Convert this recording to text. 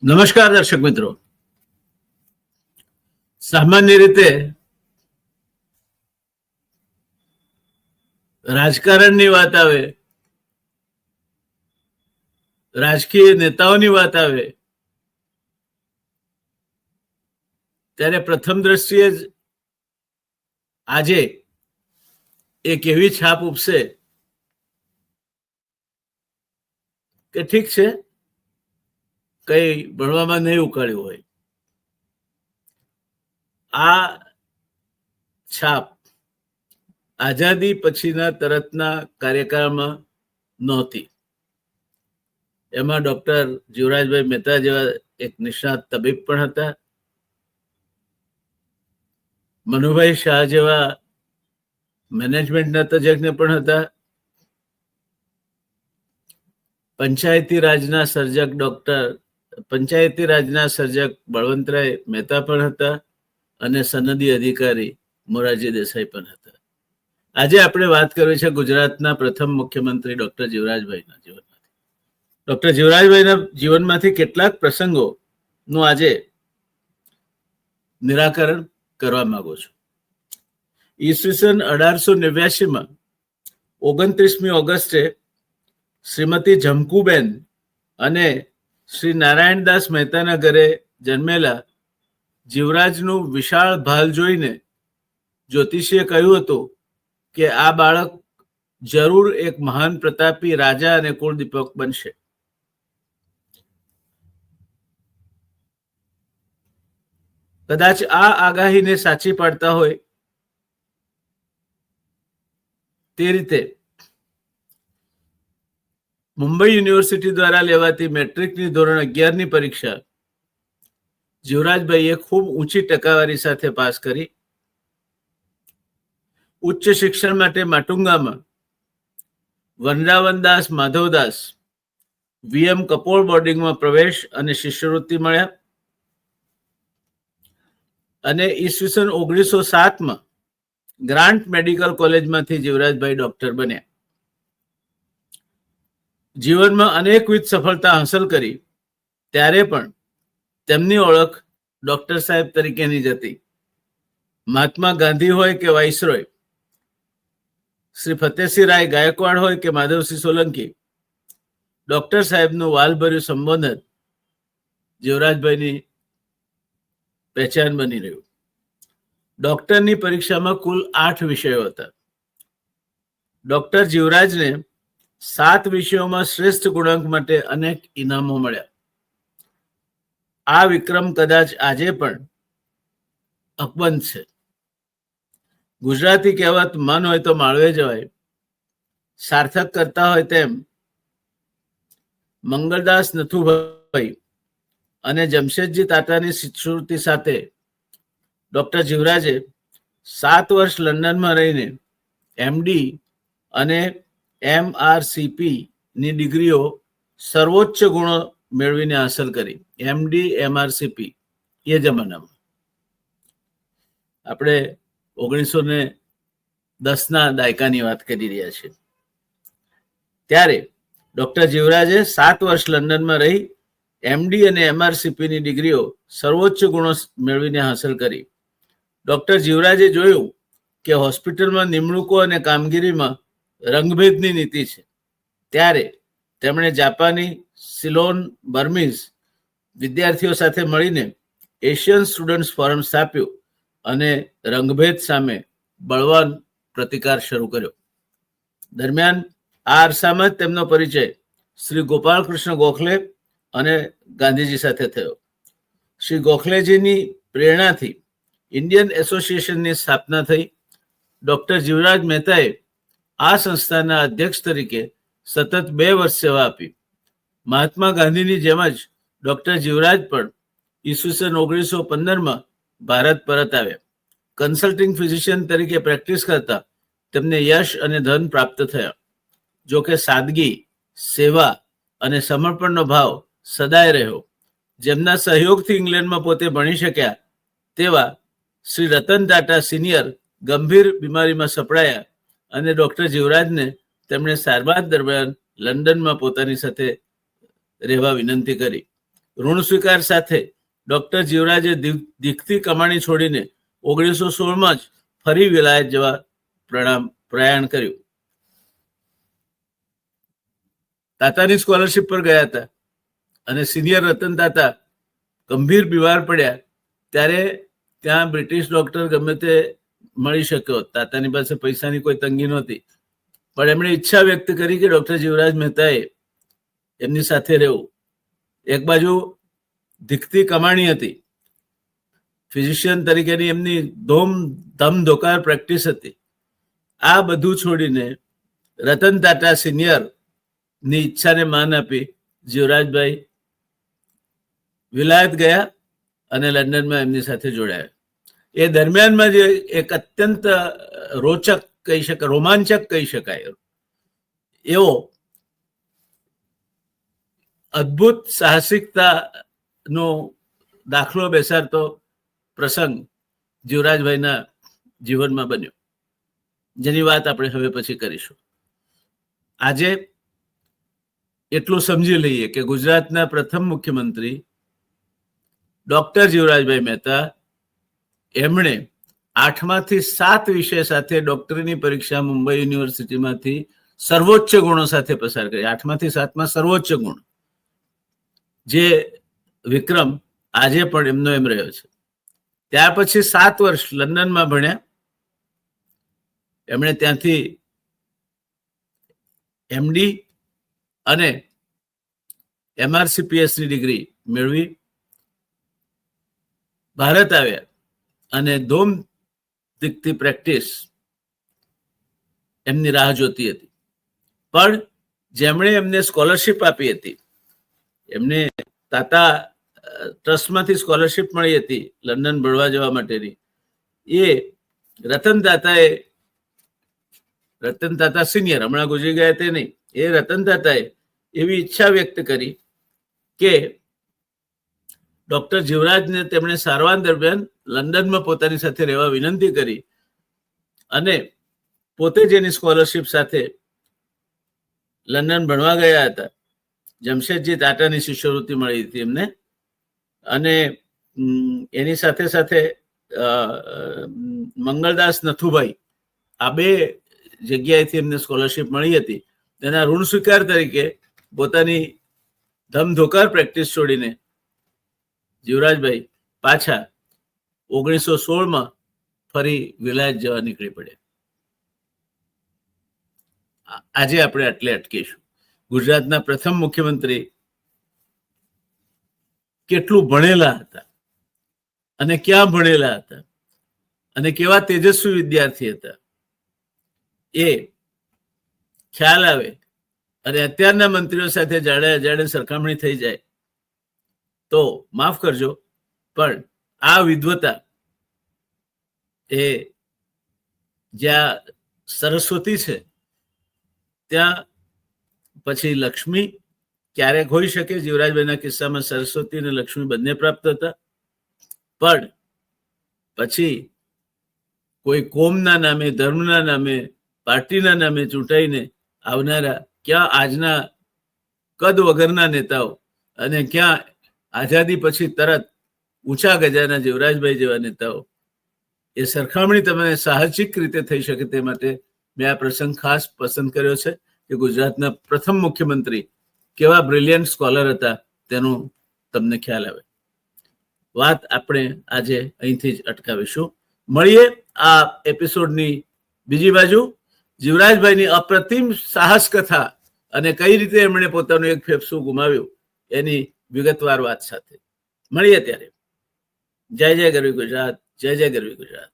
નમસ્કાર દર્શક મિત્રો. સામાન્ય રીતે રાજકારણની વાત આવે, રાજકીય નેતાઓની વાત આવે ત્યારે પ્રથમ દ્રષ્ટિએ જ આજે એક એવી છાપ ઉપસે કે ઠીક છે, કઈ ભણવામાં નહીં ઉકાળ્યું હોય. આ છાપ આઝાદી પછીના તરતના કાર્યકાળમાં નહોતી. એમાં ડોક્ટર જીવરાજભાઈ મહેતા જેવા એક નિષ્ણાત તબીબ પણ હતા. મનુભાઈ શાહ જેવા મેનેજમેન્ટના તજજ્ઞ પણ હતા. પંચાયતી રાજના સર્જક બળવંતરાય મહેતા પણ હતા અને સનદી અધિકારી મોરારજી દેસાઈ પણ હતા. આજે આપણે વાત કરવી છે ગુજરાતના પ્રથમ મુખ્યમંત્રી ડોક્ટર જીવરાજભાઈના જીવનમાંથી. ડોક્ટર જીવરાજભાઈના જીવનમાંથી કેટલાક પ્રસંગોનું આજે નિરાકરણ કરવા માંગુ છું. ઈસવીસન 1889 29મી ઓગસ્ટે શ્રીમતી જમકુબેન અને શ્રી નારાયણદાસ મહેતાના ઘરે જન્મેલા જીવરાજનું વિશાળ ભાલ જોઈને જ્યોતિષીએ કહ્યું હતું કે આ બાળક જરૂર એક મહાન પ્રતાપી રાજા અને કુળદીપક બનશે. કદાચ આ આગાહીને સાચી પાડતા હોય તે રીતે મુંબઈ યુનિવર્સિટી દ્વારા લેવાતી મેટ્રિકની ધોરણ 11ની પરીક્ષા જીવરાજભાઈએ ખૂબ ઊંચી ટકાવારી સાથે પાસ કરી. ઉચ્ચ શિક્ષણ માટે માટુંગામાં વનરાવનદાસ માધવદાસ VM કપોળ બોર્ડિંગમાં પ્રવેશ અને શિષ્યવૃત્તિ મળ્યા અને ઈસવીસન 1907માં ગ્રાન્ટ મેડિકલ કોલેજમાંથી જીવરાજભાઈ ડોક્ટર બન્યા. જીવનમાં અનેકવિધ સફળતા હાંસલ કરી ત્યારે પણ તેમની ઓળખ ડોક્ટર સાહેબ તરીકેની જ હતી. મહાત્મા ગાંધી હોય કે વાઇસરોય, શ્રી ફતેહસિંહ રાય ગાયકવાડ હોય કે માધવસિંહ સોલંકી, ડોક્ટર સાહેબનું વાલભર્યું સંબોધન જીવરાજભાઈની પહેચાન બની રહ્યું. ડોક્ટરની પરીક્ષામાં કુલ 8 વિષયો હતા. ડોક્ટર જીવરાજને 7 વિષયોમાં શ્રેષ્ઠ ગુણાંક માટે અનેક ઇનામો મળ્યા. આ વિક્રમ કદાચ આજે પણ અકબંધ છે. ગુજરાતી કહેવત મન હોય તો માળવે જવાય સાર્થક કરતા હોય તેમ મંગળદાસ નથુભાઈ અને જમશેદજી તાતાની શિષ્યવૃત્તિ સાથે ડોક્ટર જીવરાજે 7 વર્ષ લંડનમાં રહીને MD અને MRCP ની ડિગ્રીઓ સર્વોચ્ચ ગુણો મેળવીને હાંસલ કરી. MD MRCP એ જમાનામાં આપણે 1910ના દાયકાની વાત કરી રહ્યા છીએ. ત્યારે ડોક્ટર જીવરાજે 7 વર્ષ લંડનમાં રહી MD અને MRCP ની ડિગ્રીઓ સર્વોચ્ચ ગુણો મેળવીને હાંસલ કરી. ડોક્ટર જીવરાજે જોયું કે હોસ્પિટલમાં નિમણૂકો અને કામગીરીમાં રંગભેદની નીતિ છે. ત્યારે તેમણે જાપાની, સિલોન, બર્મીઝ વિદ્યાર્થીઓ સાથે મળીને એશિયન સ્ટુડન્ટ્સ ફોરમ સ્થાપ્યું અને રંગભેદ સામે બળવાન પ્રતિકાર શરૂ કર્યો. દરમિયાન આ અરસામાં જ તેમનો પરિચય શ્રી ગોપાલકૃષ્ણ ગોખલે અને ગાંધીજી સાથે થયો. શ્રી ગોખલેજીની પ્રેરણાથી ઇન્ડિયન એસોસિએશનની સ્થાપના થઈ. ડોક્ટર જીવરાજ મહેતાએ આ સંસ્થાના અધ્યક્ષ તરીકે સતત 2 વર્ષ સેવા આપી. મહાત્મા ગાંધીની જેમ જ ડોક્ટર જીવરાજ પણ ઈસવીસન 1915માં ભારત પરત આવ્યા. કન્સલ્ટિંગ ફિઝિશિયન તરીકે પ્રેક્ટિસ કરતા તેમને યશ અને ધન પ્રાપ્ત થયા. જો કે સાદગી, સેવા અને સમર્પણનો ભાવ સદાય રહ્યો. જેમના સહયોગથી ઇંગ્લેન્ડમાં પોતે ભણી શક્યા તેવા શ્રી રતન ટાટા સિનિયર ગંભીર બીમારીમાં સપડાયા અને ડોક્ટર જીવરાજને તેમણે સારવાર દરમિયાન લંડનમાં પોતાની સાથે રહેવા વિનંતી કરી. ઋણ સ્વીકાર સાથે ડોક્ટર જીવરાજે દીખતી કમાણી છોડીને 1916માં જ ફરી વિલાયત જવા પ્રયાણ કર્યું. તાતાની સ્કોલરશીપ પર ગયા હતા અને સિનિયર રતન તાતા ગંભીર બીમાર પડ્યા ત્યારે ત્યાં બ્રિટિશ ડોક્ટર ગમે તે મળી શક્યો. તાતાની પાસે પૈસાની કોઈ તંગી નહોતી, પણ એમણે ઈચ્છા વ્યક્ત કરી કે ડોક્ટર જીવરાજ મહેતાએ એમની સાથે રહેવું. એક બાજુ દીખતી કમાણી હતી, ફિઝિશિયન તરીકેની એમની ધમધોકાર પ્રેક્ટિસ હતી. આ બધું છોડીને રતન તાતા સિનિયર ની ઈચ્છાને માન આપી જીવરાજભાઈ વિલાયત ગયા અને લંડનમાં એમની સાથે જોડાયા. એ દરમિયાનમાં જે એક અત્યંત રોચક કહી શકાય, રોમાંચક કહી શકાય એવો અદ્ભુત સાહસિકતાનો દાખલો બેસાડતો પ્રસંગ જીવરાજભાઈના જીવનમાં બન્યો, જેની વાત આપણે હવે પછી કરીશું. આજે એટલું સમજી લઈએ કે ગુજરાતના પ્રથમ મુખ્યમંત્રી ડોક્ટર જીવરાજભાઈ મહેતા, એમણે 8માંથી 7 વિષય સાથે ડોક્ટરીની પરીક્ષા મુંબઈ યુનિવર્સિટીમાંથી સર્વોચ્ચ ગુણો સાથે પસાર કરી. 8માંથી 7માં સર્વોચ્ચ ગુણ, જે વિક્રમ આજે પણ એમનો એમ રહ્યો છે. ત્યાર પછી 7 વર્ષ લંડનમાં ભણ્યા. એમણે ત્યાંથી એમડી અને MRCPSની ડિગ્રી મેળવી ભારત આવ્યા અને ધૂમ દીખતી પ્રેક્ટિસ એમની રાહ જોતી હતી. પણ જેમણે એમને સ્કોલરશીપ આપી હતી, એમને તાતા ટ્રસ્ટમાંથી સ્કોલરશીપ મળી હતી લંડન ભણવા જવા માટેની, એ રતન તાતા સિનિયર, હમણાં ગુજરી ગયા તે નહીં, એ રતન તાતાએ એવી ઈચ્છા વ્યક્ત કરી કે ડોક્ટર જીવરાજને તેમણે સારવાર દરમિયાન લંડનમાં પોતાની સાથે રહેવા વિનંતી કરી અને પોતે જેની સ્કોલરશીપ સાથે લંડન ભણવા ગયા હતા, જમશેદજી ટાટાની શિષ્યવૃત્તિ મળી હતી એમને, અને એની સાથે સાથે મંગળદાસ નથુભાઈ, આ 2 જગ્યાએથી એમને સ્કોલરશીપ મળી હતી. તેના ઋણ સ્વીકાર તરીકે પોતાની ધમધોકાર પ્રેક્ટિસ છોડીને જીવરાજભાઈ પાછા 1916માં ફરી વિલાયત જવા નીકળી પડ્યા. આજે આપણે આટલે અટકીશું. ગુજરાતના પ્રથમ મુખ્યમંત્રી કેટલું ભણેલા હતા અને ક્યાં ભણેલા હતા અને કેવા તેજસ્વી વિદ્યાર્થી હતા, એ ખ્યાલ આવે અને અત્યારના મંત્રીઓ સાથે જાડે સરખામણી થઈ જાય તો માફ કરજો, પણ આ વિદ્વતા એ જ્યાં સરસ્વતી છે ત્યાં પછી લક્ષ્મી ક્યારેક હોઈ શકે. જીવરાજભાઈના કિસ્સામાં સરસ્વતી અને લક્ષ્મી બંને પ્રાપ્ત હતા, પણ પછી કોઈ કોમના નામે, ધર્મના નામે, પાર્ટીના નામે ચૂંટાઈને આવનારા ક્યાં આજના કદ વગરના નેતાઓ અને ક્યાં આઝાદી પછી તરત ઊંચા ગજાના જીવરાજભાઈ જેવા નેતાઓ, એ સરખામણી તમને સાહજિક રીતે થઈ શકે તે માટે મેં આ પ્રસંગ ખાસ પસંદ કર્યો છે કે ગુજરાતના પ્રથમ મુખ્યમંત્રી કેવા બ્રિલિયન્ટ સ્કોલર હતા તેનું તમને ખ્યાલ આવે. વાત આપણે આજે અહીંથી જ અટકાવીશું. મળીએ આ એપિસોડની બીજી બાજુ, જીવરાજભાઈની અપ્રતિમ સાહસ કથા અને કઈ રીતે એમણે પોતાનું એક ફેફસું ગુમાવ્યું એની વિગતવાર વાત સાથે. મળીએ ત્યારે. જય જય ગરવી ગુજરાત, જય જય ગરવી ગુજરાત.